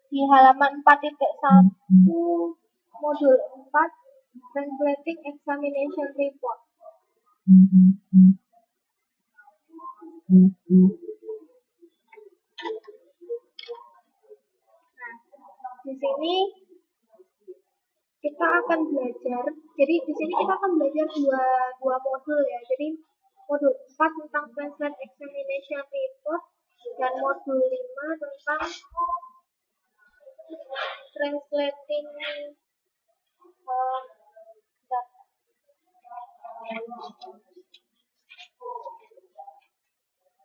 di halaman 4.1 modul 4 Translating Examination Report. Nah, di sini kita akan belajar. Jadi di sini kita akan belajar dua modul ya. Jadi modul 4 tentang Translate Examination Report dan modul 5 tentang Translating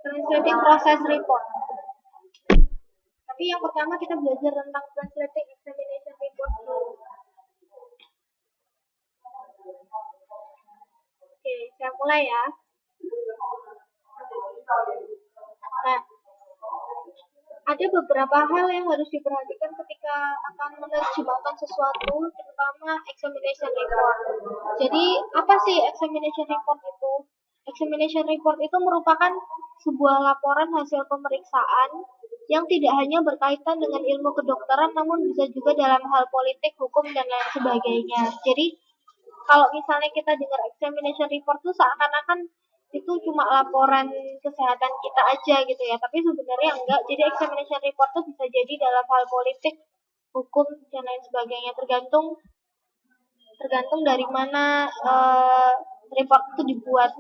Translating Process Report. Tapi yang pertama kita belajar tentang Translating Examination Report dulu. Oke, saya mulai ya. Nah, ada beberapa hal yang harus diperhatikan ketika akan menerjemahkan sesuatu, terutama examination report. Jadi, apa sih examination report itu? Examination report itu merupakan sebuah laporan hasil pemeriksaan yang tidak hanya berkaitan dengan ilmu kedokteran, namun bisa juga dalam hal politik, hukum, dan lain sebagainya. Jadi, kalau misalnya kita dengar examination report itu seakan-akan itu cuma laporan kesehatan kita aja gitu ya, tapi sebenarnya enggak. Jadi examination report itu bisa jadi dalam hal politik, hukum, dan lain sebagainya, tergantung dari mana report itu dibuat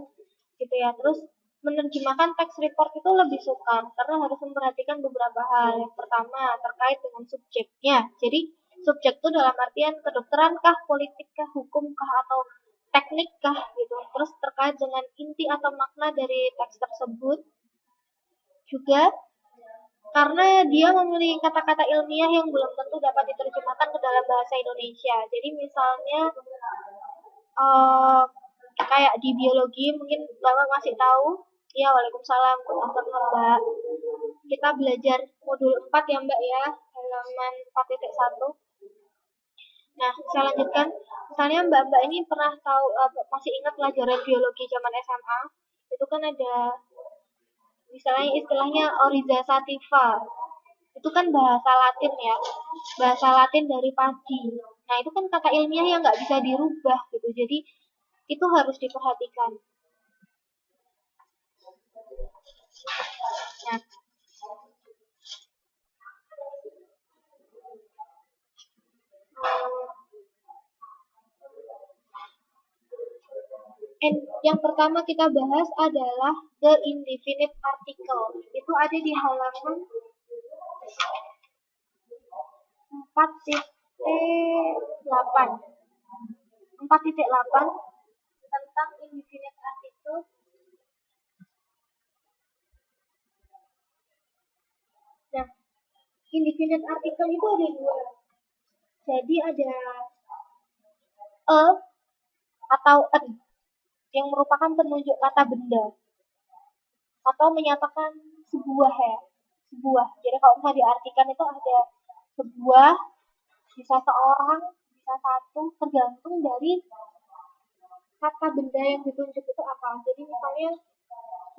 gitu ya. Terus menerjemahkan teks report itu lebih sukar karena harus memperhatikan beberapa hal. Yang pertama terkait dengan subjeknya. Jadi subjek itu dalam artian kedokteran kah, politik kah, hukum kah, atau teknik kah gitu. Terus terkait dengan inti atau makna dari teks tersebut. Juga karena dia memiliki kata-kata ilmiah yang belum tentu dapat diterjemahkan ke dalam bahasa Indonesia. Jadi misalnya kayak di biologi mungkin Bapak masih tahu. Ya, waalaikumsalam, Mbak. Kita belajar modul 4 ya Mbak ya, halaman 4.1. Nah, saya lanjutkan. Misalnya Mbak ini pernah tahu, masih ingat pelajaran biologi zaman SMA? Itu kan ada misalnya istilahnya Oryza sativa. Itu kan bahasa Latin ya, bahasa Latin dari padi. Nah, itu kan kata ilmiah yang nggak bisa dirubah gitu. Jadi itu harus diperhatikan. Nah, yang pertama kita bahas adalah the indefinite article. Itu ada di halaman 4.8 tentang indefinite article. Nah, indefinite article itu ada dua. Jadi ada a atau an yang merupakan penunjuk kata benda atau menyatakan sebuah ya, sebuah. Jadi kalau misalnya diartikan itu ada sebuah, bisa seorang, bisa satu, tergantung dari kata benda yang ditunjuk itu apa. Jadi misalnya,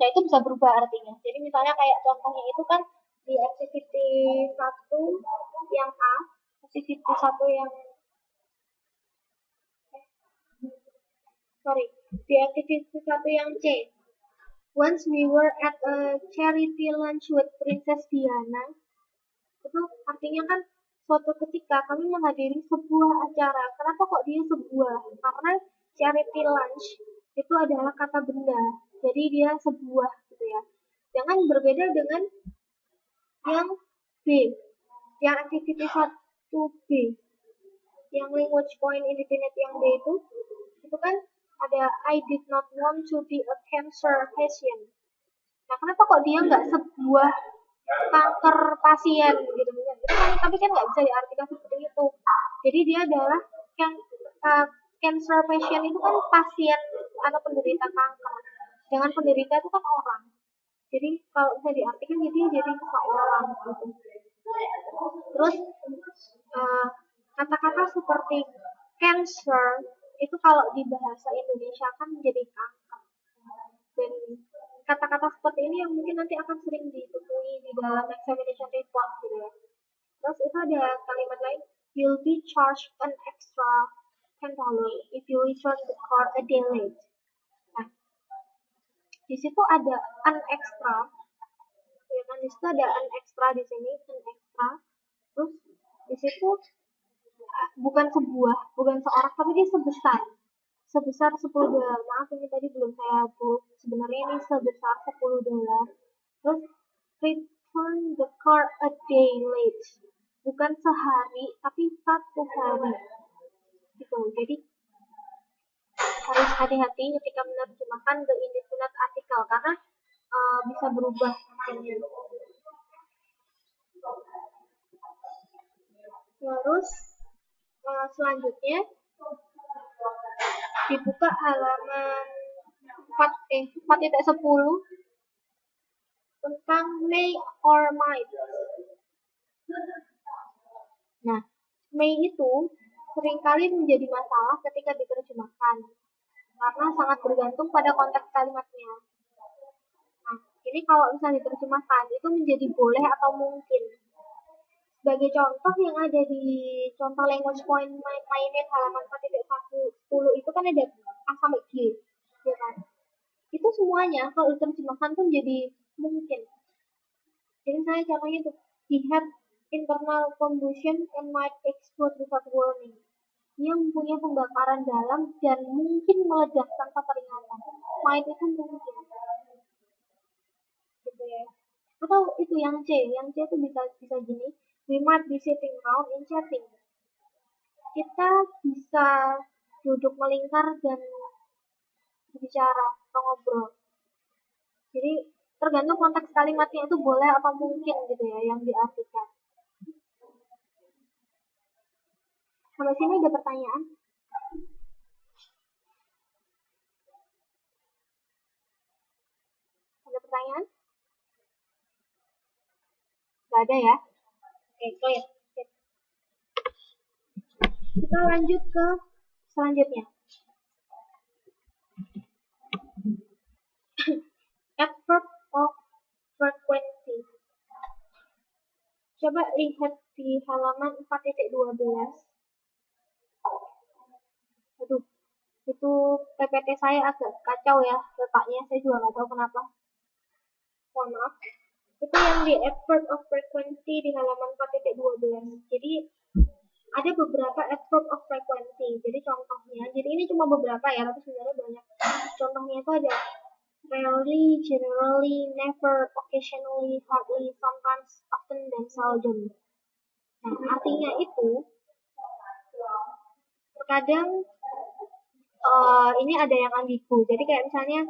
ya itu bisa berubah artinya. Jadi misalnya kayak contohnya itu kan di activity 1 yang A, activity 1 yang di activity 1 yang C. Once we were at a charity lunch with Princess Diana. Itu artinya kan suatu ketika kami menghadiri sebuah acara. Kenapa kok dia sebuah? Karena charity lunch itu adalah kata benda. Jadi dia sebuah gitu ya. Jangan berbeda dengan yang B. Yang activity 1B. Yang language point indefinite yang B itu kan ada I did not want to be a cancer patient. Nah, kenapa kok dia nggak sebuah kanker pasien gitu? Tapi kan nggak bisa diartikan seperti itu. Jadi dia adalah cancer patient itu kan pasien atau penderita kanker. Dengan penderita itu kan orang. Jadi kalau bisa diartikan jadi seseorang gitu. Terus kata-kata seperti cancer itu kalau di bahasa Indonesia kan menjadi kanker. Dan kata-kata seperti ini yang mungkin nanti akan sering ditemui di dalam examination report gitu ya. Terus itu ada you'll be charged an extra $10 if you return the car a day late. Nah, di situ ada an extra, ya kan? Di situ ada an extra di sini, an extra. Terus di situ bukan seorang, tapi dia sebesar $10. Maaf, ini tadi belum saya buat. Sebenarnya ini sebesar $10. Terus return the car a day late, bukan sehari tapi 1 hari gitu. Jadi harus hati-hati ketika menerjemahkan the indefinite article karena bisa berubah artinya. Terus selanjutnya dibuka halaman 4.10 tentang may or might. Nah, may itu seringkali menjadi masalah ketika diterjemahkan karena sangat bergantung pada konteks kalimatnya. Nah, ini kalau misalnya diterjemahkan itu menjadi boleh atau mungkin. Sebagai contoh yang ada di contoh language point MyNet halaman 4.10 itu kan ada A sampai G, ya kan? Itu semuanya kalau diterjemahkan tuh menjadi mungkin. Jadi saya contohnya tuh, he had internal combustion and might explode without warning. Dia mempunyai pembakaran dalam dan mungkin meledak tanpa peringatan. Might itu mungkin. Gitu ya. Atau itu yang C itu bisa gini. We might be sitting around and chatting. Kita bisa duduk melingkar dan berbicara atau ngobrol. Jadi tergantung konteks kalimatnya itu boleh apa mungkin gitu ya yang diartikan. Sampai sini ada pertanyaan? Ada pertanyaan? Gak ada ya? Oke, clear. Kita lanjut ke selanjutnya. Adverb of frequency. Coba lihat di halaman 4.12. Aduh, itu PPT saya agak kacau ya letaknya, saya juga nggak tahu kenapa. Mohon maaf. Itu yang di adverb of frequency di halaman 4.12. Jadi ada beberapa adverb of frequency. Jadi contohnya, jadi ini cuma beberapa ya, tapi sebenarnya banyak. Contohnya itu ada rarely, generally, never, occasionally, hardly, sometimes, often, dan seldom. Nah, artinya itu terkadang ini ada yang ambigu. Jadi kayak misalnya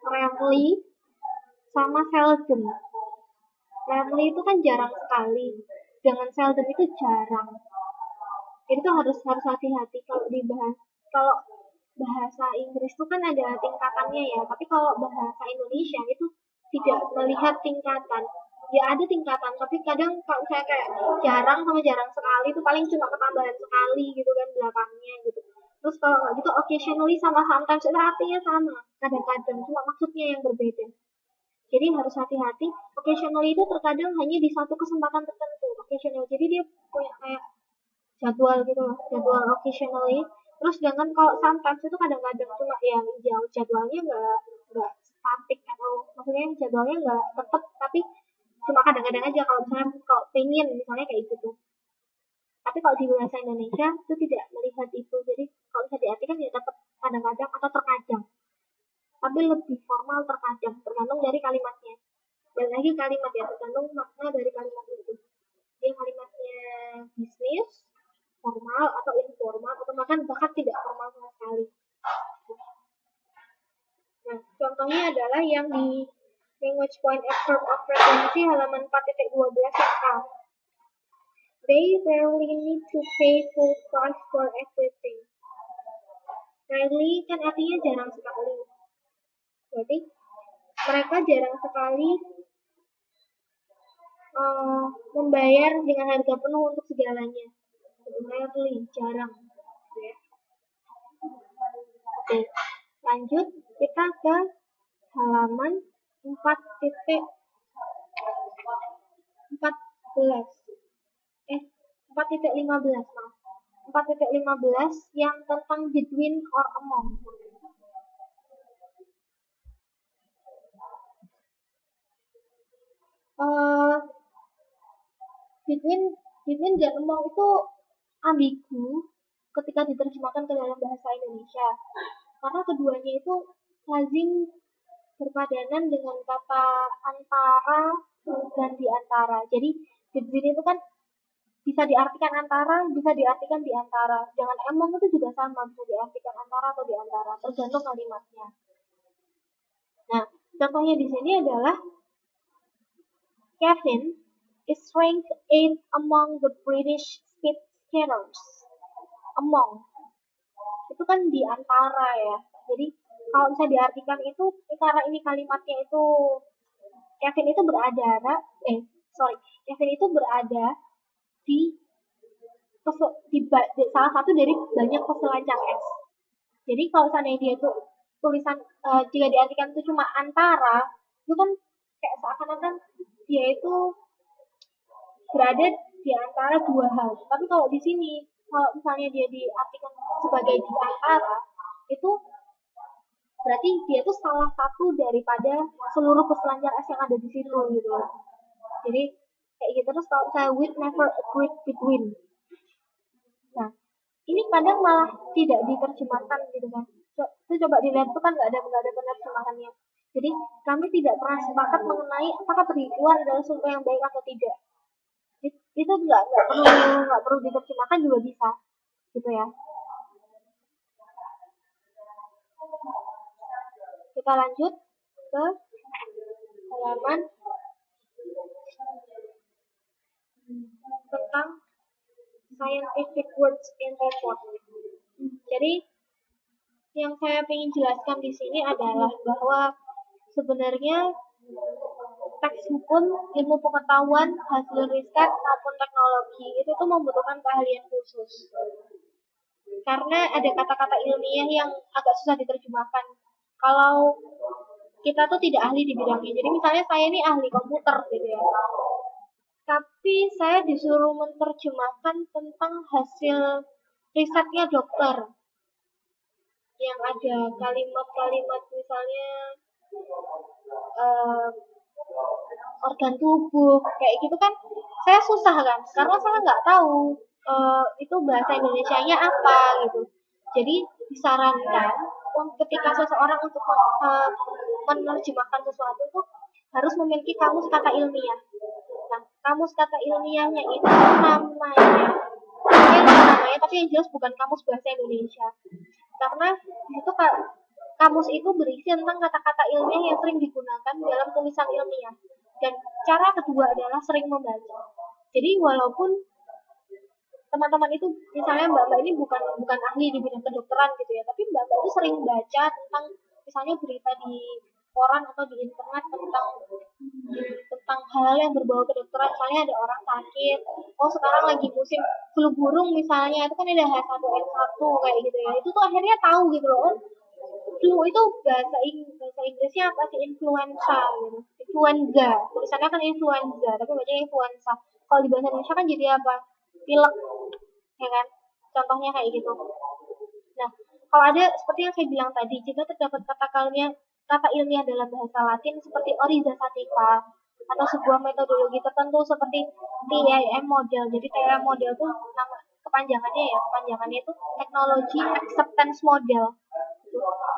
rarely sama seldom. Rarely itu kan jarang sekali, dengan seldom itu jarang. Jadi itu harus hati-hati kalau dibahas. Kalau bahasa Inggris itu kan ada tingkatannya ya, tapi kalau bahasa Indonesia itu tidak melihat tingkatan. Ya ada tingkatan, tapi kadang kalau saya kayak jarang sama jarang sekali itu paling cuma ketambahan sekali gitu kan belakangnya gitu. Terus kalau nggak gitu occasionally sama sometimes itu artinya sama, kadang-kadang cuma maksudnya yang berbeda. Jadi harus hati-hati. Occasionally itu terkadang hanya di satu kesempatan tertentu. Occasional, jadi dia punya kayak jadwal gitu loh, jadwal occasionally. Terus dengan kalau sometimes itu kadang-kadang cuma yang jauh jadwalnya nggak statik atau maksudnya jadwalnya nggak tetap, tapi cuma kadang-kadang aja kalau misalnya kalau pengen misalnya kayak gitu. Tapi kalau di bahasa Indonesia itu tidak melihat itu, jadi kalau bisa diartikan ya tetap kadang-kadang atau terkadang, tapi lebih formal terkadang, tergantung dari kalimatnya. Dan lagi kalimat ya, tergantung makna dari kalimat itu. Yang kalimatnya bisnis, formal atau informal, atau bahkan tidak formal sama sekali. Nah, contohnya adalah yang di language point adverb of frequency halaman 4.12 yang A. They rarely need to pay full price for everything. Rarely kan artinya jarang sekali. Berarti mereka jarang sekali membayar dengan harga penuh untuk segalanya. Rarely, jarang. Ya. Oke, lanjut kita ke halaman 4.14. 4.15, maaf. 4.15 yang tentang between or among. Between dan among itu ambigu ketika diterjemahkan ke dalam bahasa Indonesia, karena keduanya itu lazim berpadanan dengan kata antara dan di antara. Jadi between itu kan bisa diartikan antara, bisa diartikan di antara. Dengan among itu juga sama, bisa diartikan antara atau di antara, tergantung kalimatnya. Nah, contohnya di sini adalah Kevin is ranked 8 among the British speed skaters. Among itu kan di antara ya. Jadi kalau bisa diartikan itu karena ini kalimatnya itu Kevin itu Kevin itu berada di salah satu dari banyak peselancar es. Jadi kalau seandainya dia itu tulisan jika diartikan itu cuma antara, itu kan kayak seakan-akan dia itu berada di antara dua hal. Tapi kalau di sini, kalau misalnya dia diartikan sebagai di antara, itu berarti dia itu salah satu daripada seluruh peselancar es yang ada di situ gitu. Jadi kayak gitu. Terus kalau saya with never agreed between. Nah, ini kadang malah tidak diterjemahkan gitu kan. Itu coba dilihat tuh kan nggak ada penerjemahannya. Jadi kami tidak pernah sepakat mengenai apakah perhitungan adalah sesuatu yang baik atau tidak. Itu nggak perlu diterjemahkan juga bisa, gitu ya. Kita lanjut ke halaman tentang scientific words in report. Jadi yang saya ingin jelaskan di sini adalah bahwa sebenarnya teks hukum, ilmu pengetahuan, hasil riset maupun teknologi itu tuh membutuhkan keahlian khusus. Karena ada kata-kata ilmiah yang agak susah diterjemahkan. Kalau kita tuh tidak ahli di bidangnya. Jadi misalnya saya ini ahli komputer gitu ya. Tapi saya disuruh menerjemahkan tentang hasil risetnya dokter. Yang ada kalimat-kalimat misalnya organ tubuh kayak gitu kan saya susah kan karena saya nggak tahu itu bahasa Indonesianya apa gitu. Jadi disarankan ketika seseorang untuk menerjemahkan sesuatu itu harus memiliki kamus kata ilmiah. Nah, kamus kata ilmiahnya itu namanya tapi yang jelas bukan kamus bahasa Indonesia. Karena itu kamus itu berisi tentang kata-kata ilmiah yang sering digunakan dalam tulisan ilmiah. Dan cara kedua adalah sering membaca. Jadi walaupun teman-teman itu misalnya mbak-mbak ini bukan ahli di bidang kedokteran gitu ya, tapi mbak-mbak itu sering baca tentang misalnya berita di koran atau di internet tentang hal yang berbau kedokteran. Misalnya ada orang sakit, sekarang lagi musim flu burung misalnya, itu kan ada H1N1 kayak gitu ya. Itu tuh akhirnya tahu gitu loh. Flu itu bahasa Inggrisnya apa sih? Influenza gitu. Influenza. Tulisannya kan influenza, tapi bacanya influenza. Kalau di bahasa Indonesia kan jadi apa? Pilek. Ya kan? Contohnya kayak gitu. Nah, kalau ada seperti yang saya bilang tadi, jika terdapat kata ilmiah dalam bahasa Latin seperti oriza sativa atau sebuah metodologi tertentu seperti TIM model. Jadi TIM model itu nama kepanjangannya itu Technology Acceptance Model.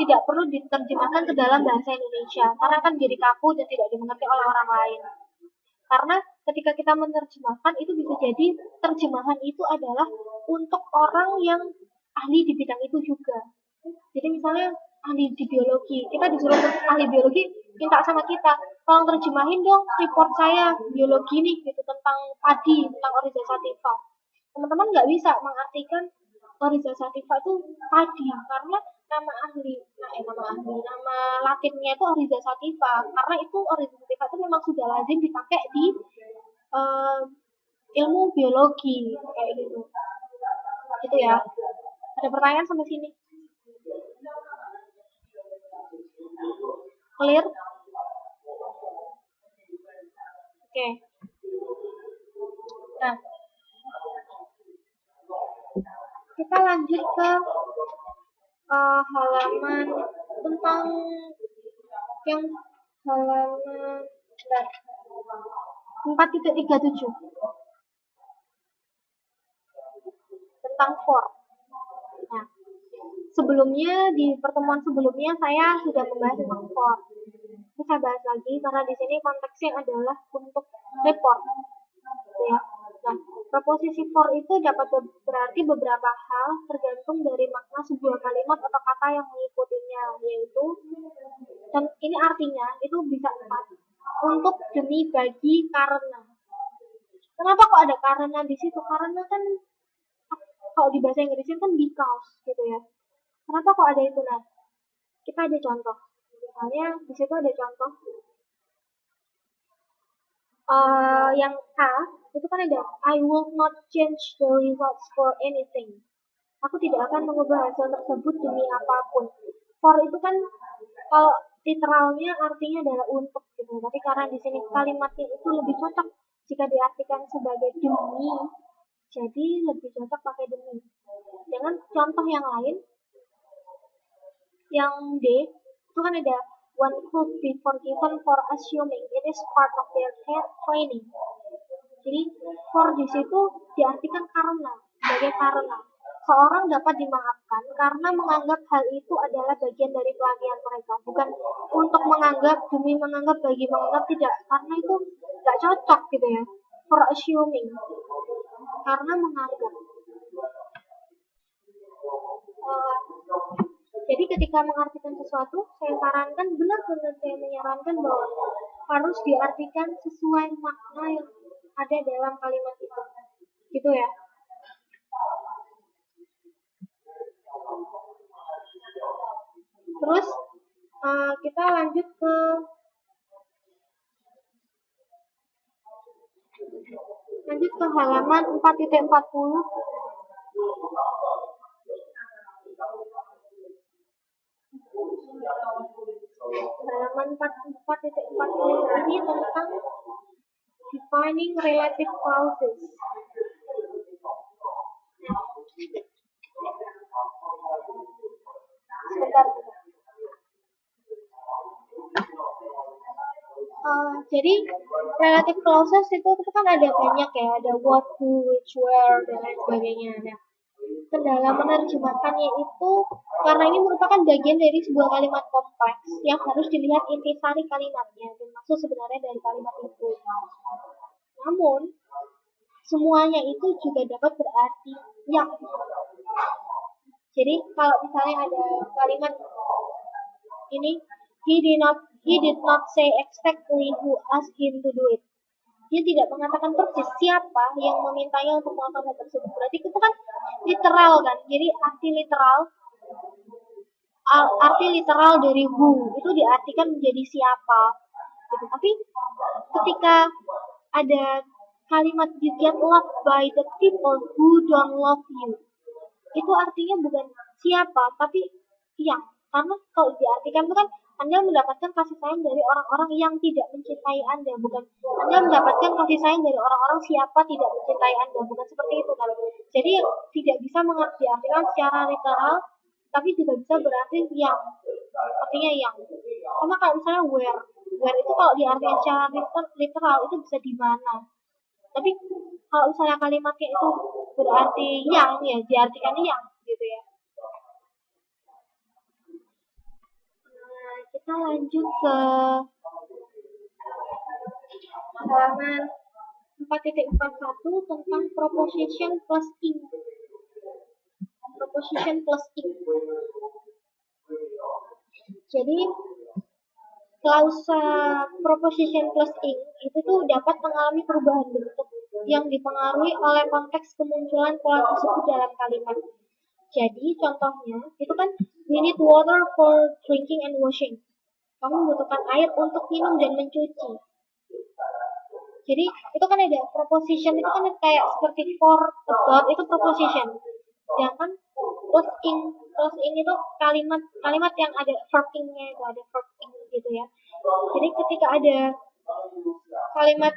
Tidak perlu diterjemahkan ke dalam bahasa Indonesia karena akan jadi kaku dan tidak dimengerti oleh orang lain. Karena ketika kita menerjemahkan itu bisa jadi terjemahan itu adalah untuk orang yang ahli di bidang itu juga. Jadi misalnya ahli di biologi, kita disuruh ahli biologi minta sama kita, tolong terjemahin dong report saya biologi nih gitu tentang padi, tentang Oryza sativa. Teman-teman nggak bisa mengartikan Oryza sativa itu padi karena nama latinnya itu Oryza sativa, karena itu Oryza sativa itu memang sudah lazim dipakai di ilmu biologi kayak gitu. Gitu ya. Ada pertanyaan sampai sini? Clear? Oke. Nah, kita lanjut ke halaman tentang yang halaman 4.37 tentang for. Nah, sebelumnya di pertemuan sebelumnya saya sudah membahas tentang for. Ini saya bahas lagi karena di sini konteksnya adalah untuk report, gitu ya. Nah, preposisi for itu dapat berarti beberapa hal tergantung dari makna sebuah kalimat atau kata yang mengikutinya, yaitu, dan ini artinya itu bisa 4, untuk, demi, bagi, karena. Kenapa kok ada karena di situ? Karena kan kalau di bahasa Inggrisnya kan because, gitu ya. Kenapa kok ada itu? Nah, kita ada contoh. Misalnya di situ ada contoh yang A itu kan ada I will not change the results for anything. Aku tidak akan mengubah hasil tersebut demi apapun. For itu kan kalau literalnya artinya adalah untuk, gitu. Tapi karena di sini kalimatnya itu lebih cocok jika diartikan sebagai demi, jadi lebih cocok pakai demi. Dengan contoh yang lain, yang D itu kan ada one could be forgiven for assuming it is part of their training. Jadi for di situ diartikan karena, sebagai karena. Seorang dapat dimaafkan karena menganggap hal itu adalah bagian dari pelatihan mereka, bukan untuk menganggap, demi menganggap, bagi menganggap, tidak, karena itu nggak cocok, gitu ya. For assuming, karena menganggap. Jadi ketika mengartikan sesuatu, saya sarankan, benar-benar saya menyarankan bahwa harus diartikan sesuai makna yang ada dalam kalimat itu, gitu ya. Terus kita lanjut ke halaman 4.40. Halaman 4.40 ini tentang defining relative clauses. Sebentar. Jadi relative clauses itu kan ada banyak ya, ada what, who, which, where, dan lain sebagainya. Nah, kendala menerjemahkannya itu karena ini merupakan bagian dari sebuah kalimat kompleks yang harus dilihat intisari kalimatnya dan maksud sebenarnya dari kalimat itu. Namun semuanya itu juga dapat berarti yang. Jadi kalau misalnya ada kalimat ini, he did not say exactly who asked him to do it. Dia tidak mengatakan persis siapa yang memintanya untuk melakukan hal tersebut. Berarti itu kan literal kan. Jadi arti literal dari who itu diartikan menjadi siapa. Gitu. Tapi ketika ada kalimat you get loved by the people who don't love you, itu artinya bukan siapa, tapi yang. Karena kalau diartikan itu kan Anda mendapatkan kasih sayang dari orang-orang yang tidak mencintai Anda, bukan Anda mendapatkan kasih sayang dari orang-orang siapa tidak mencintai Anda, bukan seperti itu kan. Jadi tidak bisa diartikan secara literal, tapi juga bisa berarti yang, artinya yang. Sama kalau misalnya where itu kalau diartikan secara literal itu bisa di mana. Tapi kalau misalnya kalimatnya itu berarti yang, ya diartikan yang, gitu ya. Kita lanjut ke halaman 4.41 tentang proposition plus ing. Proposition plus ing. Jadi klausa proposition plus ing itu tuh dapat mengalami perubahan bentuk yang dipengaruhi oleh konteks kemunculan pola tersebut dalam kalimat. Jadi contohnya itu kan we need water for drinking and washing. Kamu membutuhkan air untuk minum dan mencuci. Jadi itu kan ada proposition, itu kan kayak seperti for, about, itu proposition. Sedangkan plus ing itu kalimat yang ada verbingnya, itu ada verbing gitu ya. Jadi ketika ada kalimat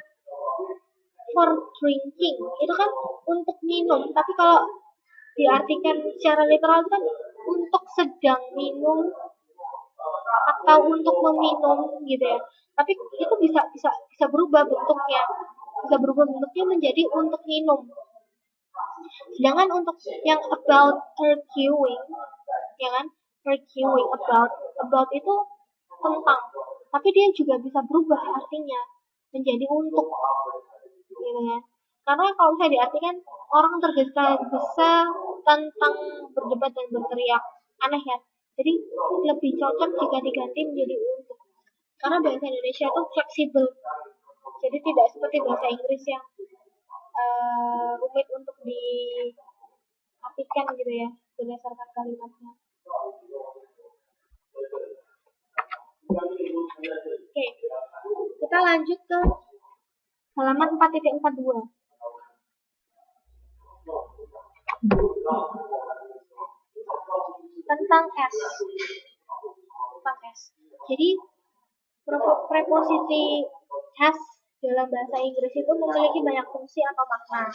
for drinking itu kan untuk minum, tapi kalau diartikan secara literal itu kan untuk sedang minum atau untuk meminum gitu ya. Tapi itu bisa berubah bentuknya. Bisa berubah bentuknya menjadi untuk minum. Sedangkan untuk yang about arguing, ya kan? Arguing about itu tentang. Tapi dia juga bisa berubah artinya menjadi untuk gitu ya. Karena kalau saya diartikan orang tergesa-gesa tentang berdebat dan berteriak, aneh ya. Jadi lebih cocok jika diganti menjadi untuk. Karena bahasa Indonesia itu fleksibel. Jadi tidak seperti bahasa Inggris yang rumit untuk diartikan gitu ya berdasarkan kalimatnya. Oke, kita lanjut ke halaman 4.42. Tentang S. Jadi preposisi has dalam bahasa Inggris itu memiliki banyak fungsi atau makna.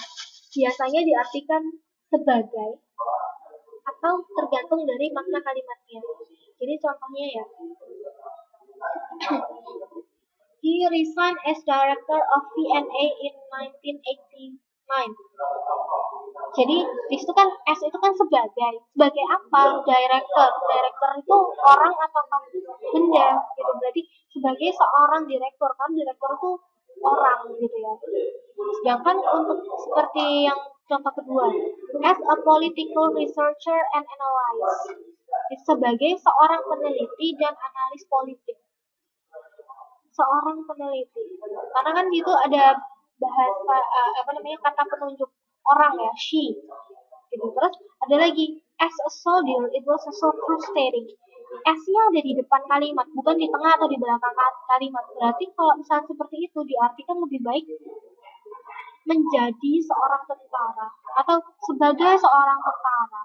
Biasanya diartikan sebagai atau tergantung dari makna kalimatnya. Jadi contohnya ya, he resigned as director of V&A in 1989. Jadi di situ kan S itu kan sebagai apa? Director itu orang atau benda gitu. Berarti sebagai seorang direktur, kan direktur itu orang gitu ya. Sedangkan untuk seperti yang contoh kedua, as a political researcher and analyst, sebagai seorang peneliti dan analis politik. Seorang peneliti, karena kan gitu ada bahasa kata penunjuk orang ya, she gitu. Terus ada lagi as a soldier, it was so frustrating. S-nya ada di depan kalimat, bukan di tengah atau di belakang kalimat. Berarti kalau misalnya seperti itu diartikan lebih baik menjadi seorang tentara atau sebagai seorang tentara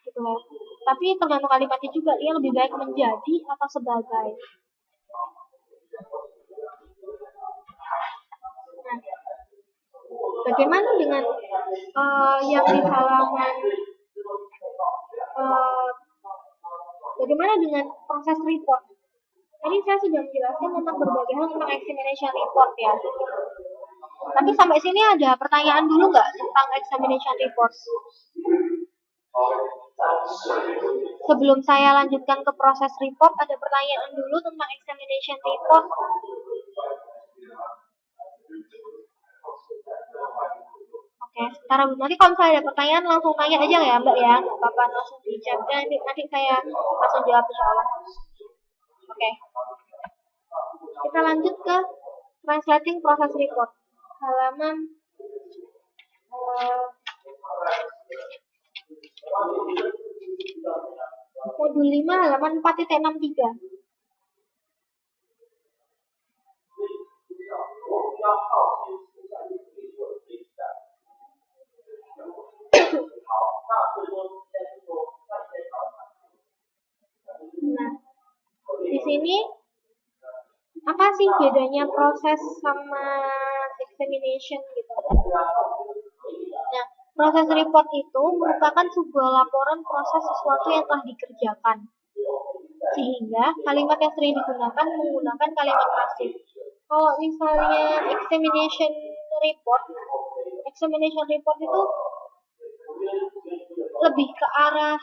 gitu ya. Tapi tergantung kalimatnya juga, dia lebih baik menjadi atau sebagai. Nah, bagaimana dengan yang di halaman bagaimana dengan proses report? Tadi saya sudah menjelaskan tentang berbagai hal tentang examination report ya. Tapi sampai sini ada pertanyaan dulu nggak tentang examination report? Sebelum saya lanjutkan ke proses report, ada pertanyaan dulu tentang examination report. Oke, sebentar Bu. Nanti kalau misalnya ada pertanyaan langsung tanya aja ya Mbak ya, nggak apa-apa langsung di chat. Nanti saya langsung jawab insya Allah. Oke, kita lanjut ke translating process report. Halaman modul 5 halaman 4.63. Nah, di sini apa sih bedanya proses sama examination gitu? Nah, proses report itu merupakan sebuah laporan proses sesuatu yang telah dikerjakan. Sehingga kalimat yang sering digunakan menggunakan kalimat pasif. Kalau misalnya examination report itu lebih ke arah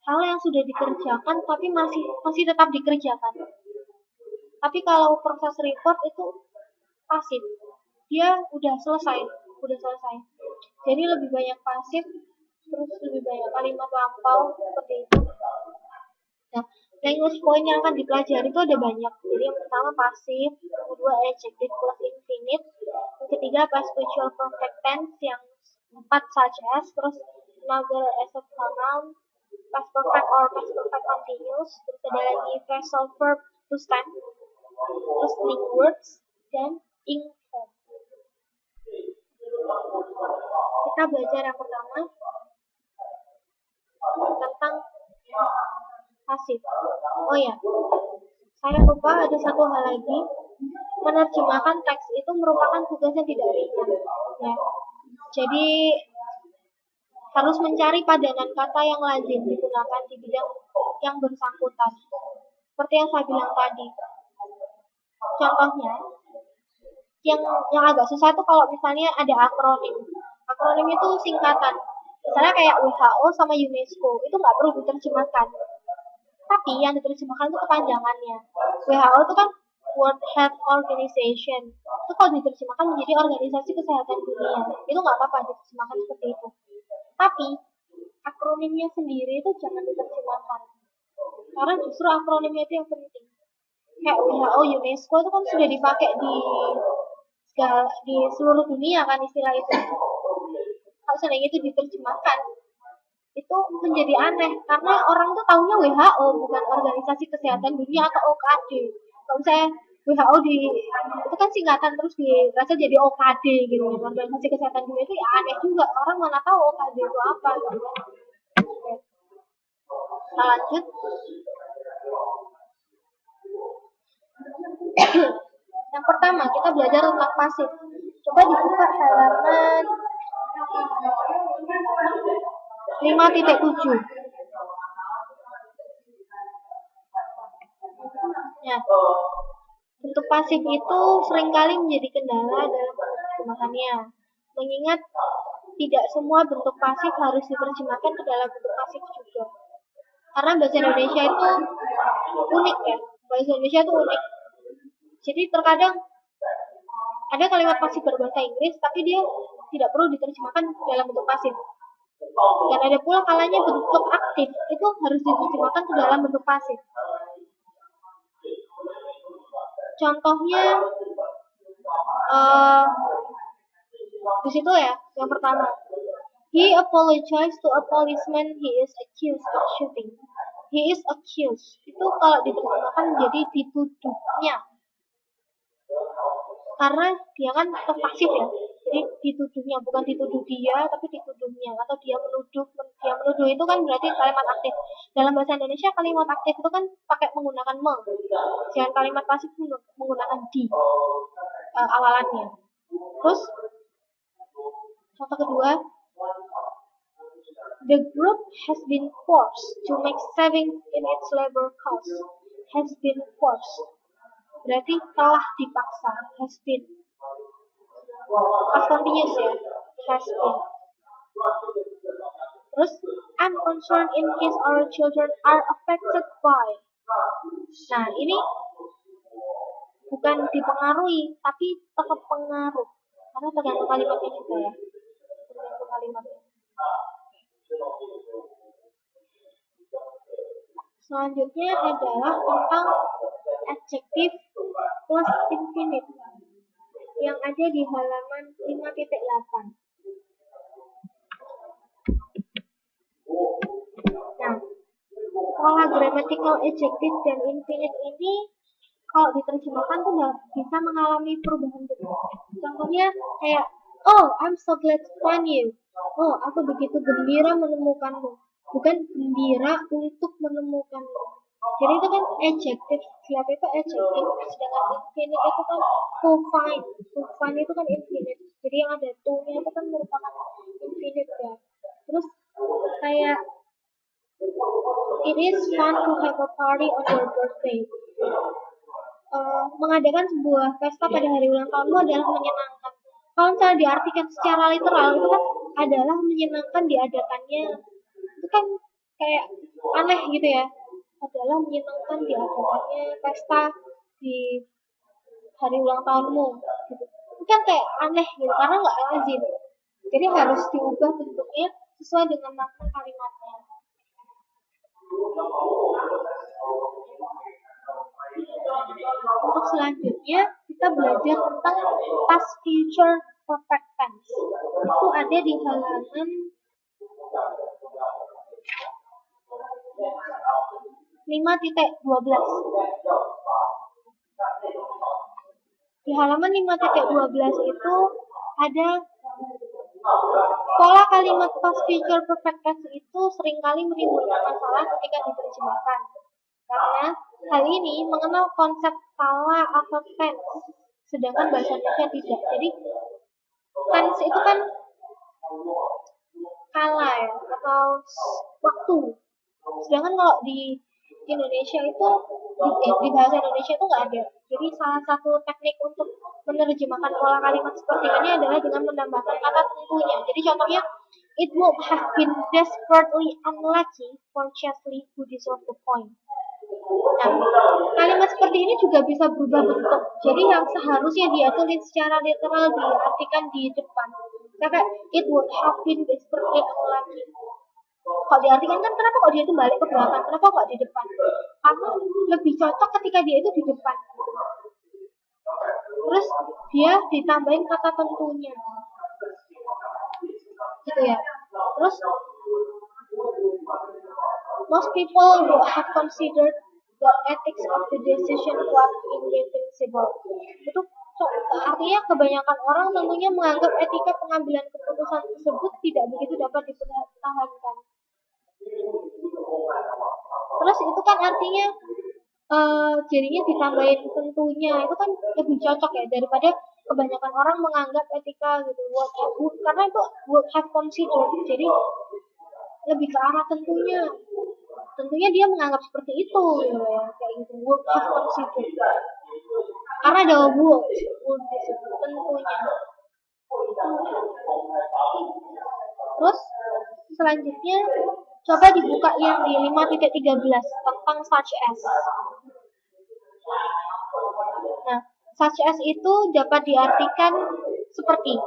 hal yang sudah dikerjakan tapi masih tetap dikerjakan. Tapi kalau proses report itu pasif, dia udah selesai. Jadi lebih banyak pasif, terus lebih banyak kalimat lampau seperti itu. Nah, language point yang akan dipelajari itu ada banyak. Jadi yang pertama pasif, yang kedua adjective plus infinite, yang ketiga past virtual perfect tense, yang empat such as, terus another as a pronoun, past perfect or past perfect continuous, terus ada lagi phrasal verb to stand, terus link words, dan ing form. Kita belajar yang pertama tentang pasif. Oh ya, saya lupa ada satu hal lagi. Menerjemahkan teks itu merupakan tugas yang tidak ringan. ya. Jadi harus mencari padanan kata yang lazim digunakan di bidang yang bersangkutan. Seperti yang saya bilang tadi. Contohnya, yang agak susah itu kalau misalnya ada akronim. Akronim itu singkatan. Misalnya kayak WHO sama UNESCO, itu nggak perlu diterjemahkan. Tapi yang diterjemahkan itu kepanjangannya. WHO itu kan World Health Organization. Itu kalau diterjemahkan menjadi Organisasi Kesehatan Dunia, itu nggak apa-apa diterjemahkan seperti itu. Tapi akronimnya sendiri itu jangan diterjemahkan. Karena justru akronimnya itu yang penting. Kayak WHO, UNESCO itu kan sudah dipakai di seluruh dunia kan istilah itu. Kalau seandainya itu diterjemahkan, itu menjadi aneh karena orang tuh taunya WHO bukan Organisasi Kesehatan Dunia atau OKD. Kalau misalnya WHO itu kan singkatan terus dirasa jadi OKD gitu kan, Organisasi Kesehatan Dunia itu ya aneh juga, orang mana tahu OKD itu apa gitu. Oke. Kita lanjut. Yang pertama kita belajar tentang pasif. Coba dibuka halaman 5.7. Ya. Bentuk pasif itu seringkali menjadi kendala dalam penerjemahannya. Mengingat tidak semua bentuk pasif harus diterjemahkan ke dalam bentuk pasif juga. Karena bahasa Indonesia itu unik ya. Bahasa Indonesia itu unik. Jadi terkadang ada kalimat pasif berbahasa Inggris tapi dia tidak perlu diterjemahkan dalam bentuk pasif. Dan ada pula kalanya bentuk aktif itu harus diterjemahkan ke dalam bentuk pasif. Contohnya di situ ya, yang pertama, he apologized to a policeman he is accused of shooting. He is accused itu kalau diterjemahkan menjadi dituduhnya, karena dia kan pasif ya, jadi dituduhnya, bukan dituduh dia tapi dituduhnya, atau dia menuduh itu kan berarti kalimat aktif. Dalam bahasa Indonesia kalimat aktif itu kan pakai menggunakan me, sedangkan kalimat pasif menggunakan di awalannya. Terus contoh kedua, the group has been forced to make savings in its labor costs. Has been forced berarti telah dipaksa. Has been past continuous ya, has been. Terus I'm concerned in case our children are affected by. Nah ini bukan dipengaruhi tapi tetap pengaruh karena tergantung kalimatnya juga ya, tergantung kalimatnya. Selanjutnya adalah tentang adjective plus infinite yang ada di halaman 5.8. Nah, pola grammatical adjective dan infinite ini kalau diterjemahkan tuh bisa mengalami perubahan bentuk. Contohnya kayak, oh, I'm so glad to find you. Oh, aku begitu gembira menemukanmu. Bukan gembira untuk menemukanmu. Jadi itu kan adjective, glad itu adjective, sedangkan infinite itu kan to find. To find itu kan infinite. Jadi yang ada to-nya itu kan merupakan infinite ya. Terus kayak, it is fun to have a party on your birthday. Mengadakan sebuah pesta pada hari ulang tahunmu adalah menyenangkan. Kalau misalnya diartikan secara literal itu kan adalah menyenangkan diadakannya, itu kan kayak aneh gitu ya. Adalah menyenangkan diadakannya pesta di hari ulang tahunmu gitu. Itu kan kayak aneh gitu karena nggak lazim. Jadi harus diubah bentuknya sesuai dengan makna kalimatnya. Untuk selanjutnya kita belajar tentang past future perfect tense. Itu ada di halaman 5.12. Di halaman 5.12 itu ada pola kalimat past future perfect tense itu seringkali menimbulkan masalah ketika diterjemahkan. Karena hal ini mengenal konsep kala atau tense, sedangkan bahasa Indonesia tidak. Jadi tense itu kan kala ya, atau waktu. Sedangkan kalau di Indonesia itu di bahasa Indonesia itu nggak ada. Jadi salah satu teknik untuk menerjemahkan pola kalimat seperti ini adalah dengan menambahkan kata tentunya. Jadi contohnya, it would have been desperately unlucky for Chesley who deserved the point. Nah, kalimat seperti ini juga bisa berubah bentuk. Jadi yang seharusnya dia tulis secara literal diartikan di depan. Kayak it would have been desperately unlucky. Kalau diartikan kan kenapa kok dia itu balik ke belakang? Kenapa kok di depan? Karena lebih cocok ketika dia itu di depan. Terus dia ditambahin kata tentunya. Gitu ya. Terus most people would have considered the ethics of the decision quite indefensible. Itu artinya kebanyakan orang tentunya menganggap etika pengambilan keputusan tersebut tidak begitu dapat dipertahankan. Terus itu kan artinya jadinya ditambahin tentunya itu kan lebih cocok ya daripada kebanyakan orang menganggap etika gitu karena itu would have considered, jadi lebih ke arah tentunya dia menganggap seperti itu gitu ya, kayak gitu would have considered karena ada would disebut tentunya. Terus selanjutnya coba dibuka yang di 5.13 tentang such as. Nah, such as itu dapat diartikan seperti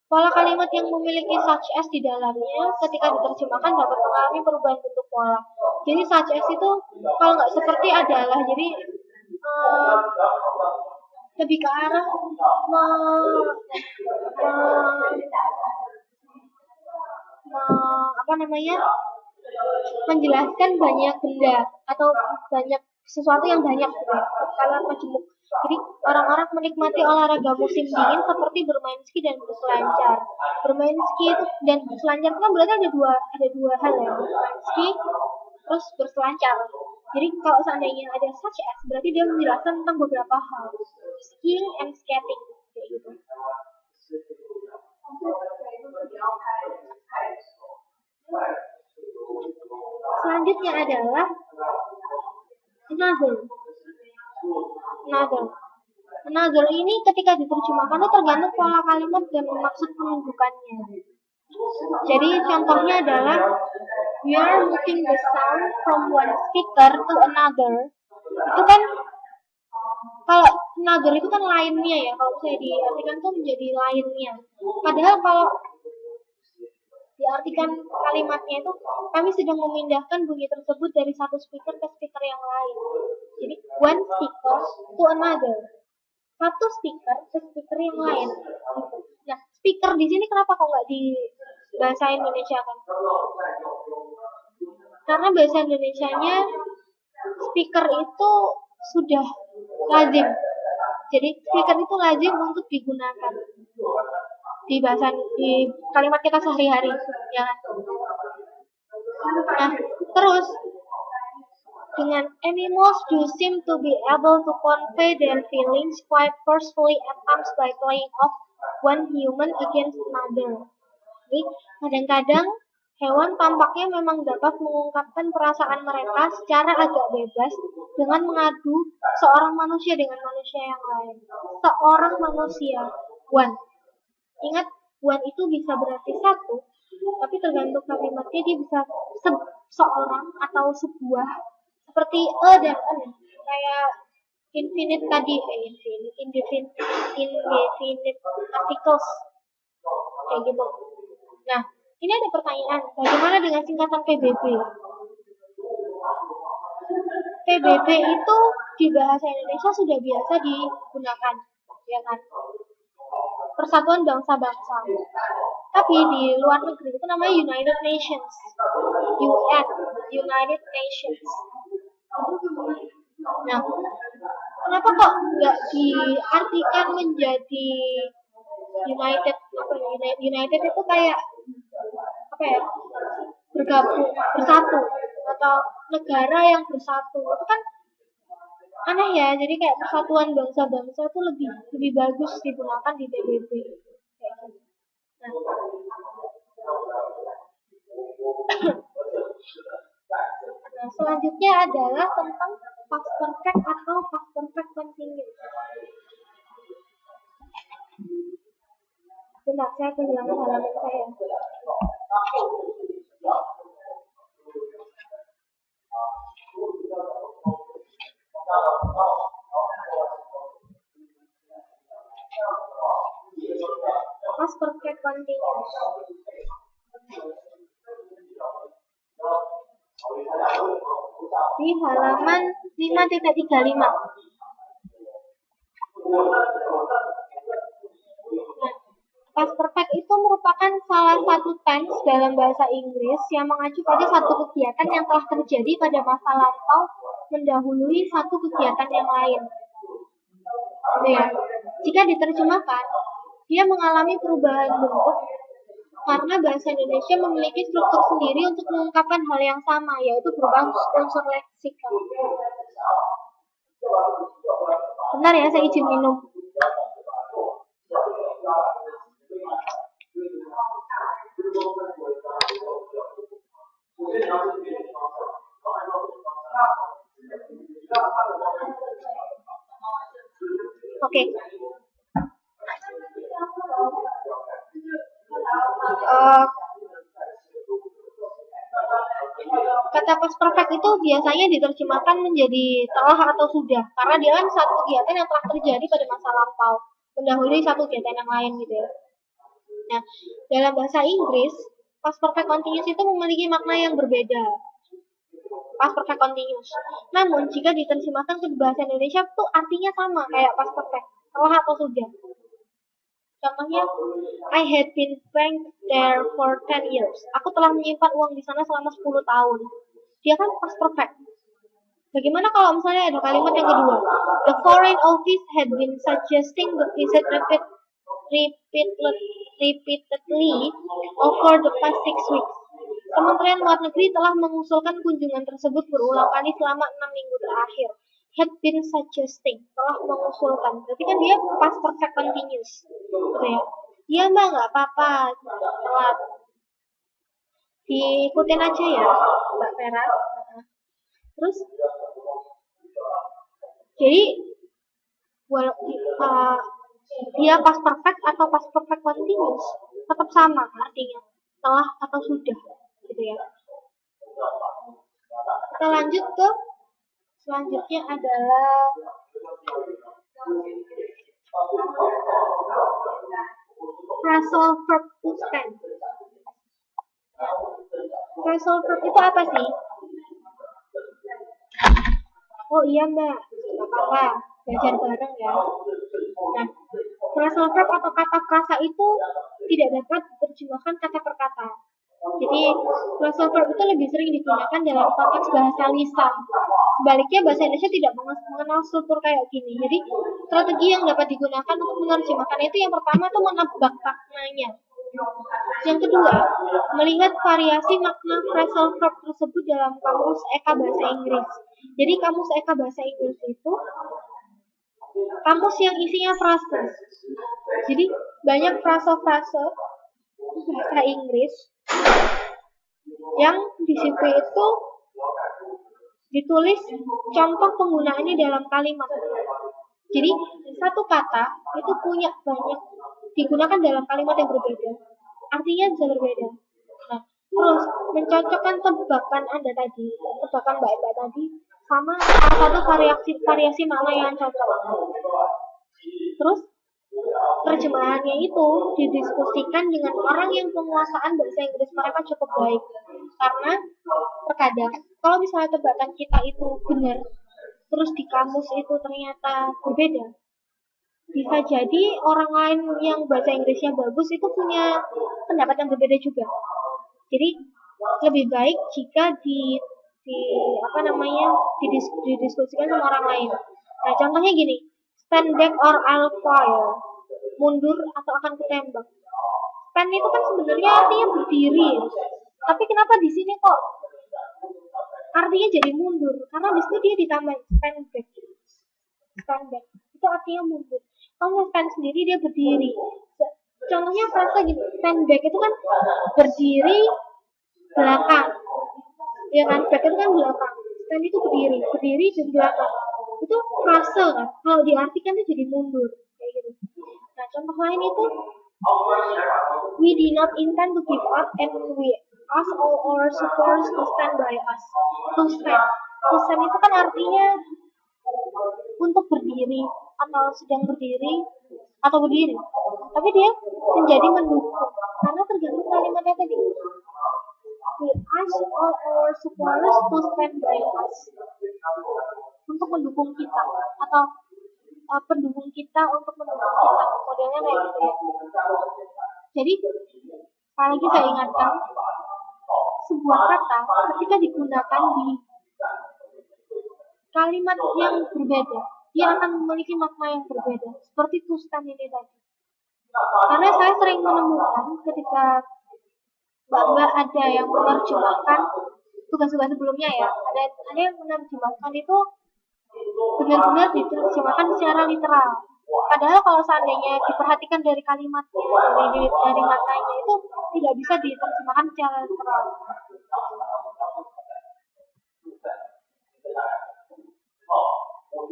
pola kalimat yang memiliki such as di dalamnya ketika diterjemahkan dapat mengalami perubahan bentuk pola. Jadi such as itu kalau nggak seperti adalah, jadi lebih ke arah menjelaskan banyak benda atau banyak sesuatu yang banyak gitu, kalimat majemuk. Jadi orang-orang menikmati olahraga musim dingin seperti bermain ski dan berselancar. Bermain ski itu dan berselancar itu kan berarti ada dua hal ya, bermain ski terus berselancar. Jadi kalau seandainya ada such as berarti dia menjelaskan tentang beberapa hal, skiing and skating kayak gitu. Selanjutnya adalah another ini ketika diterjemahkan itu tergantung pola kalimat dan maksud penunjukannya. Jadi contohnya adalah we are moving the sound from one speaker to another. Itu kan kalau another itu kan lainnya ya, kalau saya diartikan tuh menjadi lainnya. Padahal kalau diartikan kalimatnya itu kami sedang memindahkan bunyi tersebut dari satu speaker ke speaker yang lain. Jadi one speaker to another, satu speaker ke speaker yang lain. Nah, speaker di sini kenapa kok nggak di bahasa Indonesia kan? Karena bahasa Indonesianya speaker itu sudah lazim. Jadi speaker itu lazim untuk digunakan di bahasa di kalimat kita sehari-hari, ya kan? Nah, terus dengan animals do seem to be able to convey their feelings quite forcefully at times by playing off one human against another. Jadi kadang-kadang hewan tampaknya memang dapat mengungkapkan perasaan mereka secara agak bebas dengan mengadu seorang manusia dengan manusia yang lain. Seorang manusia, one. Ingat, one itu bisa berarti satu, tapi tergantung kalimatnya dia bisa seorang atau sebuah, seperti a dan an, kayak infinite tadi, indefinite articles, kayak gitu. Nah, ini ada pertanyaan, bagaimana dengan singkatan PBB? PBB itu di bahasa Indonesia sudah biasa digunakan, ya kan? Persatuan bangsa-bangsa. Tapi di luar negeri itu namanya United Nations. UN, United Nations. Nah, kenapa kok nggak diartikan menjadi United? United itu kayak apa ya? Bergabung, bersatu, atau negara yang bersatu. Itu kan Aneh ya, jadi kayak persatuan bangsa-bangsa tuh lebih lebih bagus digunakan di PBB. Kayak gitu. Nah, nah, selanjutnya adalah tentang past perfect atau past perfect continuous. Bentar, saya kehilangan halaman saya. Past perfect continuous. Di halaman 5.35. Past perfect itu merupakan salah satu tense dalam bahasa Inggris yang mengacu pada satu kegiatan yang telah terjadi pada masa lampau mendahului satu kegiatan yang lain. Gitu ya. Jika diterjemahkan, dia mengalami perubahan bentuk karena bahasa Indonesia memiliki struktur sendiri untuk mengungkapkan hal yang sama, yaitu berupa unsur leksikal. Bentar ya, saya izin minum. Oke. Kata past perfect itu biasanya diterjemahkan menjadi telah atau sudah, karena dia kan satu kegiatan yang telah terjadi pada masa lampau, mendahului satu kegiatan yang lain gitu ya. Nah, dalam bahasa Inggris, past perfect continuous itu memiliki makna yang berbeda. Past perfect continuous. Namun, jika diterjemahkan ke bahasa Indonesia tuh artinya sama kayak past perfect, telah atau sudah. Contohnya, I had been bank there for 10 years. Aku telah menyimpan uang di sana selama 10 tahun. Dia kan past perfect. Bagaimana kalau misalnya ada kalimat yang kedua? The Foreign Office had been suggesting the visit repeatedly over the past 6 weeks. Kementerian Luar Negeri telah mengusulkan kunjungan tersebut berulang kali selama 6 minggu terakhir. Had been suggesting, telah mengusulkan. Berarti kan dia past perfect continuous. Gitu ya. Iya mbak, nggak apa-apa, telat. Diikutin aja ya, Mbak Vera. Terus, jadi dia past perfect atau past perfect continuous tetap sama artinya, telah atau sudah, gitu ya. Kita lanjut ke selanjutnya adalah phrasal verb to stand. Phrasal verb itu apa sih? Oh iya mbak, nggak apa-apa, belajar bareng ya. Nah, phrasal verb atau kata frasa itu tidak dapat diterjemahkan kata per kata. Jadi, phrasal verb itu lebih sering digunakan dalam konteks bahasa lisan. Sebaliknya, bahasa Indonesia tidak mengenal struktur kayak gini. Jadi, strategi yang dapat digunakan untuk menerjemahkan itu yang pertama itu menebak maknanya. Yang kedua, melihat variasi makna phrasal verb tersebut dalam kamus Eka Bahasa Inggris. Jadi, kamus Eka Bahasa Inggris itu kamus yang isinya frase. Jadi, banyak frase-frase bahasa Inggris yang di situ itu ditulis contoh penggunaannya dalam kalimat. Jadi satu kata itu punya banyak digunakan dalam kalimat yang berbeda, artinya bisa berbeda. Nah, terus mencocokkan tebakan Anda tadi, tebakan Mbak tadi sama salah satu variasi makna yang cocok. Terus terjemahannya itu didiskusikan dengan orang yang penguasaan bahasa Inggris mereka cukup baik, karena terkadang kalau misalnya tebakan kita itu benar terus di kamus itu ternyata berbeda, bisa jadi orang lain yang bahasa Inggrisnya bagus itu punya pendapat yang berbeda juga. Jadi lebih baik jika didiskusikan sama orang lain. Nah, contohnya gini, stand back or I'll fire, mundur atau akan kutembak. Stand itu kan sebenarnya artinya berdiri, tapi kenapa di sini kok artinya jadi mundur? Karena di situ dia ditambah stand back. stand back. Itu artinya mundur. Kalau stand sendiri dia berdiri. Contohnya frasa gini, stand back itu kan berdiri belakang. Ya kan, back itu kan belakang. Stand itu berdiri, berdiri dan belakang. Itu frase kan. Kalau diartikan itu jadi mundur kayak gitu. Nah, contoh lain itu we did not intend to give up and we ask all our supporters to stand by us. To stand. To stand itu kan artinya untuk berdiri atau sedang berdiri atau berdiri. Tapi dia menjadi mendukung karena tergantung kalimatnya tadi. We ask all our supporters to stand by us. Untuk mendukung kita atau pendukung kita untuk mendukung kita, modelnya kayak gitu ya. Jadi sekali lagi saya ingatkan, sebuah kata ketika digunakan di kalimat yang berbeda, dia akan memiliki makna yang berbeda, seperti to stand ini tadi. Karena saya sering menemukan ketika mbak-mbak ada yang menerjemahkan tugas-tugas sebelumnya ya, ada yang menerjemahkan itu benar-benar diterjemahkan secara literal. Padahal kalau seandainya diperhatikan dari kalimatnya, dari maknanya itu tidak bisa diterjemahkan secara literal.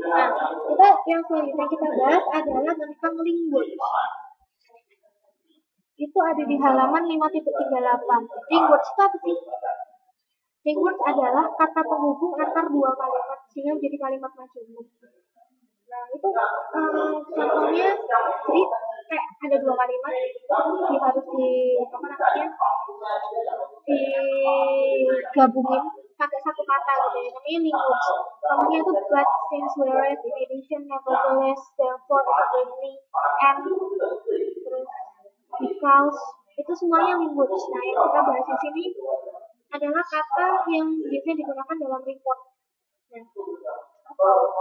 Nah, yang selanjutnya kita bahas adalah tentang link words. Itu ada di halaman 5.38. Link words itu apa sih? Link words adalah kata penghubung antar dua kalimat sehingga menjadi kalimat majemuk. Nah, itu contohnya, jadi kayak ada dua kalimat harus digabungin pakai satu kata gitu ya, namanya link words. Namanya itu but since whereas in addition nevertheless therefore accordingly and terus because, itu semuanya link words. Nah, yang kita bahas di sini adalah kata yang biasanya digunakan dalam report. Nah,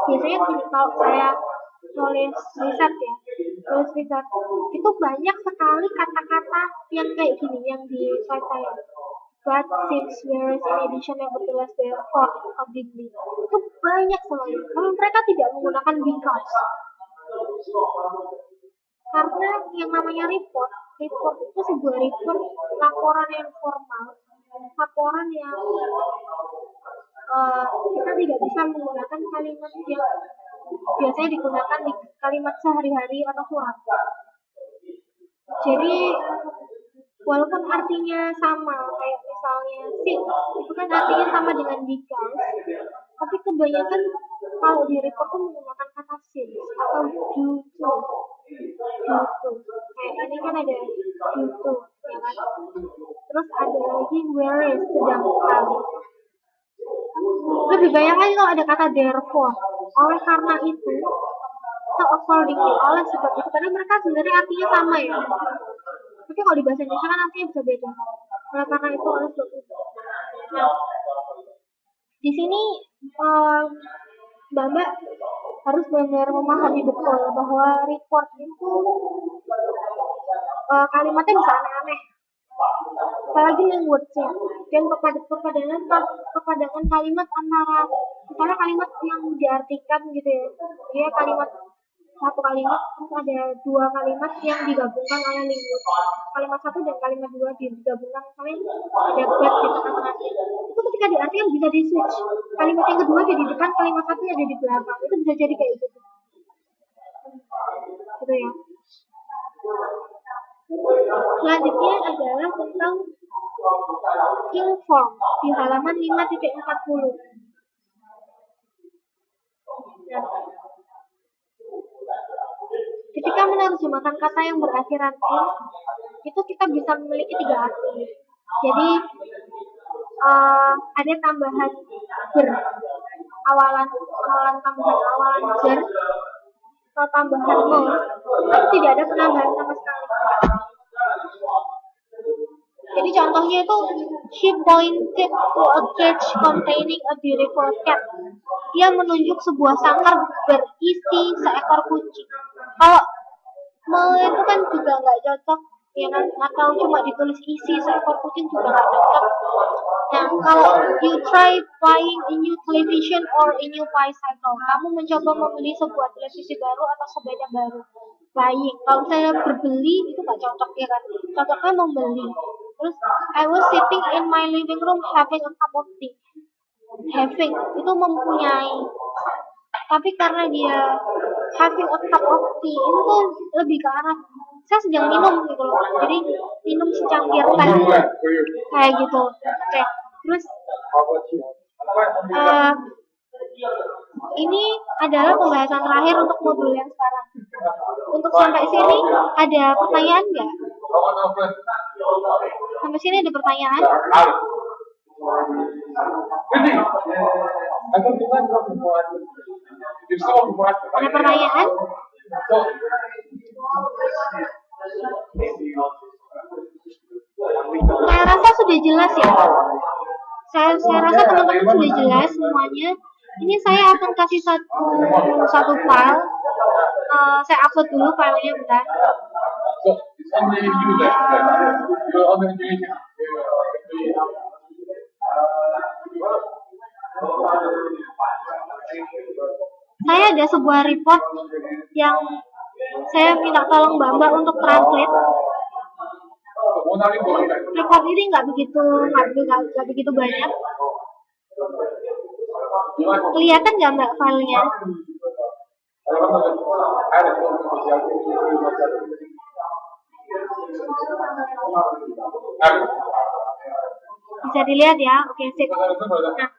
biasanya gini, kalau saya tulis riset ya, itu banyak sekali kata-kata yang kayak gini yang di slide saya. But since whereas in addition nevertheless therefore accordingly, itu banyak sekali. Kalau mereka tidak menggunakan because, karena yang namanya report itu sebuah report, laporan yang formal, laporan yang kita tidak bisa menggunakan kalimat yang biasanya digunakan di kalimat sehari-hari atau surat. Jadi walaupun artinya sama, kayak misalnya since, itu kan artinya sama dengan because, tapi kebanyakan kalau di report tuh menggunakan kata since atau due to. Kayak ini kan ada due to, ya kan? Terus ada lagi whereas, sedangkan. Lebih banyak lagi kalau ada kata therefore, oleh karena itu, atau accordingly, oleh sebab itu, karena mereka sebenarnya artinya sama ya. Tapi kalau di bahasa Indonesia kan artinya bisa beda. Oleh karena itu, oleh sebab itu. Nah, di sini Mbak harus benar-benar memahami betul bahwa report itu kalimatnya bisa aneh-aneh. Apalagi link words-nya, dan kepadangan kalimat antara misalnya kalimat yang diartikan gitu ya, dia kalimat satu kalimat terus ada dua kalimat yang digabungkan oleh link words, kalimat satu dan kalimat dua digabungkan, misalnya ada but di tengah-tengah, itu ketika diartikan bisa di switch, kalimat yang kedua ada di depan, kalimat satu ada di belakang, itu bisa jadi kayak gitu ya. Selanjutnya adalah tentang inform di halaman 5.40. Nah, ketika menerjemahkan kata yang berakhiran in, itu kita bisa memiliki tiga arti. Jadi ada tambahan ber, awalan tambahan awalan ber, atau tambahan mo, atau tidak ada penambahan sama sekali. Jadi contohnya itu she pointed to a cage containing a beautiful cat. Dia menunjuk sebuah sangkar berisi seekor kucing. Kalau mau itu kan juga nggak cocok ya kan, atau cuma ditulis isi seekor kucing juga nggak cocok. Nah, kalau you try buying a new television or a new bicycle, kamu mencoba membeli sebuah televisi baru atau sepeda baru. Buying, kalau saya berbeli itu nggak cocok ya kan, cocoknya membeli. Terus I was sitting in my living room having a cup of tea. Having itu mempunyai, tapi karena dia having a cup of tea itu tuh lebih ke arah saya sedang minum gitu loh, jadi minum secangkir teh kayak gitu. Oke, terus uh, ini adalah pembahasan terakhir untuk modul yang sekarang. Untuk sampai sini ada pertanyaan nggak? Sampai sini ada pertanyaan? Ada pertanyaan? Saya rasa sudah jelas ya. Saya rasa teman-teman sudah jelas semuanya. Ini saya akan kasih satu file. Saya upload dulu filenya bentar. Saya ada sebuah report yang saya minta tolong Mbak untuk translate. Report ini nggak begitu banyak. Kelihatan nggak Mbak filenya? Bisa dilihat ya. Oke, sip. Nah,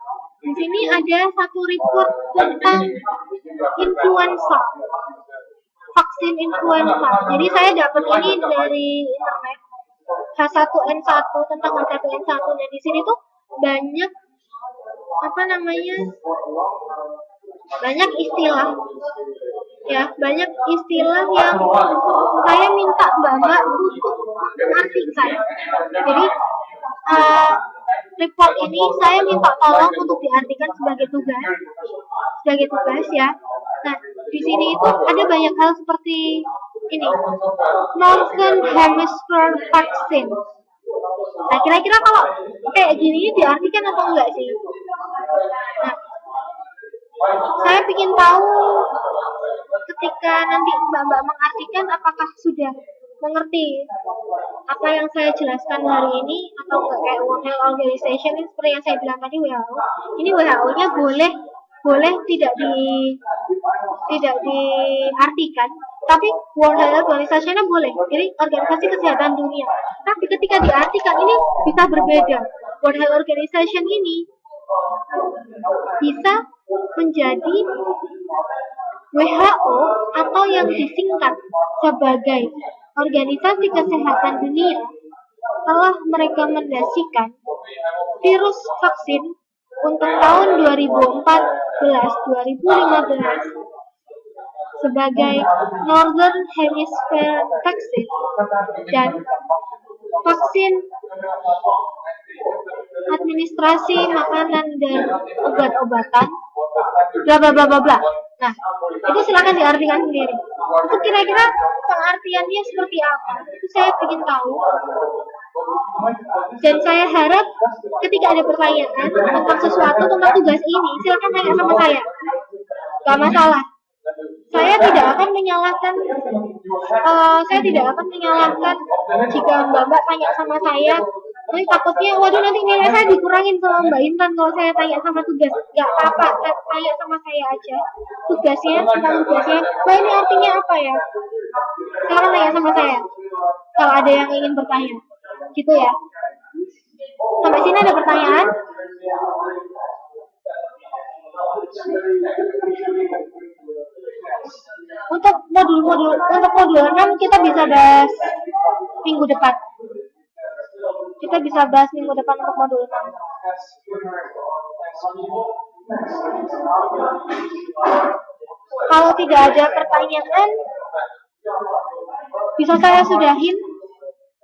di sini ada satu report tentang influenza, vaksin influenza. Jadi saya dapat ini dari internet, H1N1, tentang H1N1. Dan di sini tuh banyak banyak istilah ya, banyak istilah yang saya minta Mbak untuk mengartikan. Jadi report ini saya minta tolong untuk diartikan sebagai tugas ya. Nah, di sini itu ada banyak hal seperti ini, Northern Hemisphere Vaccine. Nah, kira-kira kalau kayak gini diartikan atau enggak sih? Nah, saya ingin tahu ketika nanti Mbak mengartikan apakah sudah mengerti apa yang saya jelaskan hari ini atau enggak. Kayak World Health Organization ini seperti yang saya bilang tadi, WHO. Ini WHO-nya boleh tidak diartikan, tapi World Health Organization-nya boleh. Jadi organisasi kesehatan dunia. Tapi ketika diartikan ini bisa berbeda. World Health Organization ini bisa menjadi WHO atau yang disingkat sebagai Organisasi Kesehatan Dunia telah merekomendasikan virus vaksin untuk tahun 2014-2015 sebagai Northern Hemisphere Vaccine dan vaksin administrasi makanan dan obat-obatan bla bla bla bla bla. Nah, itu silakan diartikan sendiri. Itu kira-kira pengertiannya seperti apa? Itu saya ingin tahu. Dan saya harap ketika ada pertanyaan tentang sesuatu tentang tugas ini, silakan tanya sama saya. Gak masalah. Saya tidak akan menyalahkan jika Mbak tanya sama saya. Nanti takutnya, waduh nanti nilai saya dikurangin sama Mbak Intan kalau saya tanya sama tugas. Gak apa-apa, tanya sama saya aja. Tentang tugasnya. Mbak ini artinya apa ya? Sekarang tanya sama saya. Kalau ada yang ingin bertanya. Gitu ya. Sampai sini ada pertanyaan? Untuk modul 6 kita bisa bahas minggu depan. Untuk modul 6. Kalau tidak ada pertanyaan, bisa saya sudahin.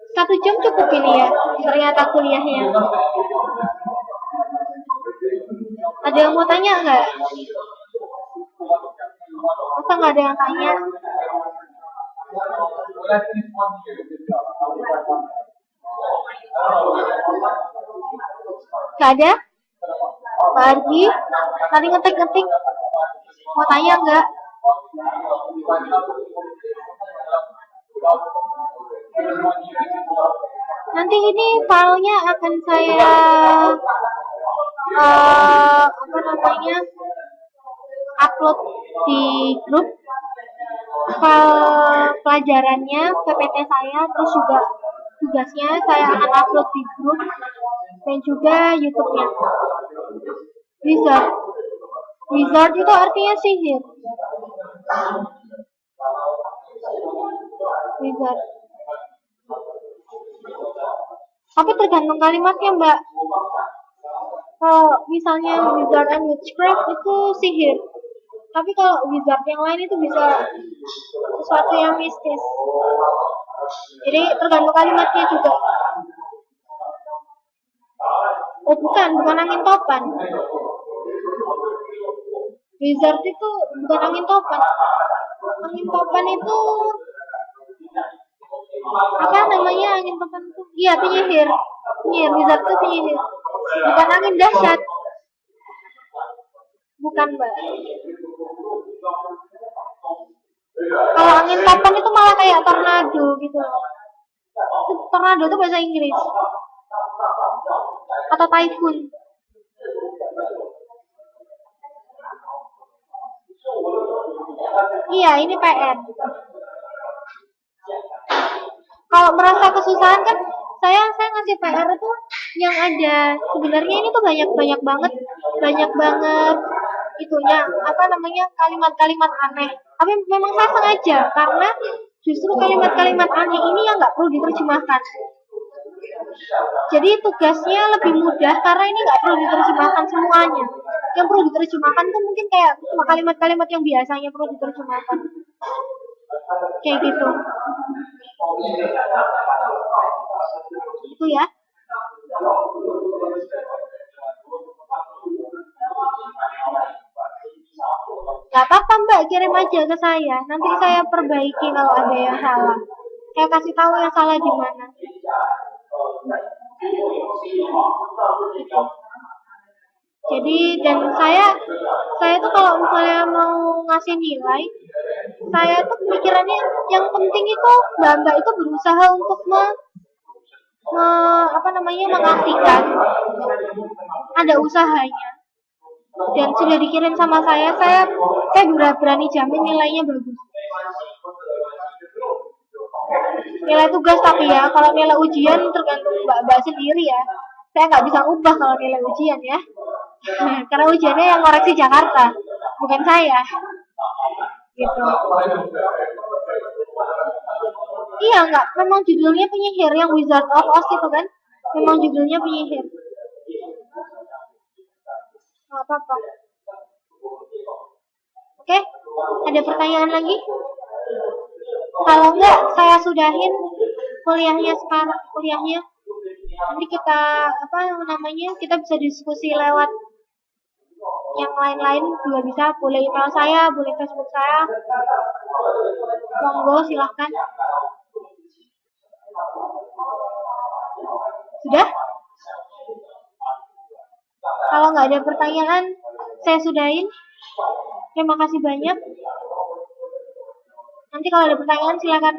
1 jam cukup ini ya, ternyata kuliahnya. Ada yang mau tanya nggak? Masa nggak ada yang tanya? Gak ada? Pergi? Tadi ngetik-ngetik. Mau tanya nggak? Nanti ini filenya akan saya apa namanya upload di grup file pelajarannya PPT saya, terus juga tugasnya saya akan upload di grup dan juga YouTube-nya. Wizard. Wizard itu artinya sihir. Wizard. Tapi tergantung kalimatnya, Mbak. Kalau misalnya wizard and witchcraft itu sihir. Tapi kalau wizard yang lain itu bisa sesuatu yang mistis. Jadi tergantung kalimatnya juga. Oh bukan angin topan. Wizard itu bukan angin topan. Angin topan itu apa namanya angin topan itu? Iya penyihir. Penyihir, wizard itu penyihir. Bukan angin dahsyat. Bukan, Mbak. Kalau angin topan itu malah kayak tornado gitu. Tornado itu bahasa Inggris. Atau typhoon. Iya, ini PR. Kalau merasa kesusahan kan saya ngasih PR itu yang ada sebenarnya ini tuh banyak banget itunya apa namanya kalimat-kalimat aneh. Tapi memang saya sengaja karena justru kalimat-kalimat aneh ini yang nggak perlu diterjemahkan. Jadi tugasnya lebih mudah karena ini nggak perlu diterjemahkan semuanya. Yang perlu diterjemahkan tuh mungkin kayak kalimat-kalimat yang biasanya perlu diterjemahkan. Kayak gitu. Itu ya. Gak apa-apa Mbak, kirim aja ke saya. Nanti saya perbaiki kalau ada yang salah. Saya kasih tahu yang salah di mana. Jadi dan saya tuh kalau misalnya mau ngasih nilai, saya tuh pemikirannya yang penting itu Mbak itu berusaha untuk mengasihkan ada usahanya dan sudah dikirim sama saya berani jamin nilainya bagus. Nilai tugas tapi ya, kalau nilai ujian tergantung Mbak sendiri ya. Saya nggak bisa ubah kalau nilai ujian ya. Karena ujiannya yang koreksi Jakarta, bukan saya. Gitu. Iya nggak, memang judulnya penyihir yang Wizard of Oz itu kan, memang judulnya penyihir. Nggak apa-apa. Oke, ada pertanyaan lagi? Kalau enggak, saya sudahin kuliahnya sekarang. Nanti kita kita bisa diskusi lewat yang lain-lain juga bisa. Boleh email saya, boleh Facebook saya. Monggo silahkan. Sudah? Kalau nggak ada pertanyaan, saya sudahin. Terima kasih banyak. Nanti kalau ada pertanyaan silakan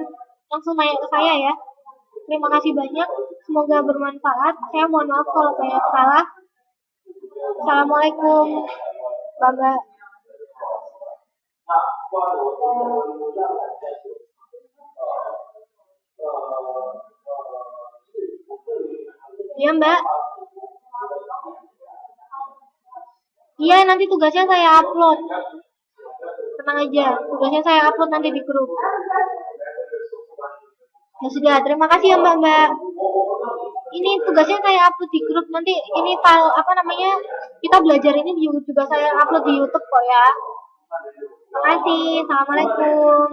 langsung nanya ke saya ya. Terima kasih banyak. Semoga bermanfaat. Saya mohon maaf kalau banyak salah. Assalamualaikum. Bye-bye. Iya Mbak. Iya nanti tugasnya saya upload. Tenang aja, tugasnya saya upload nanti di grup. Ya sudah, terima kasih ya Mbak. Ini tugasnya saya upload di grup nanti. Ini file kita belajar ini juga saya upload di YouTube kok ya. Terima kasih. Assalamualaikum.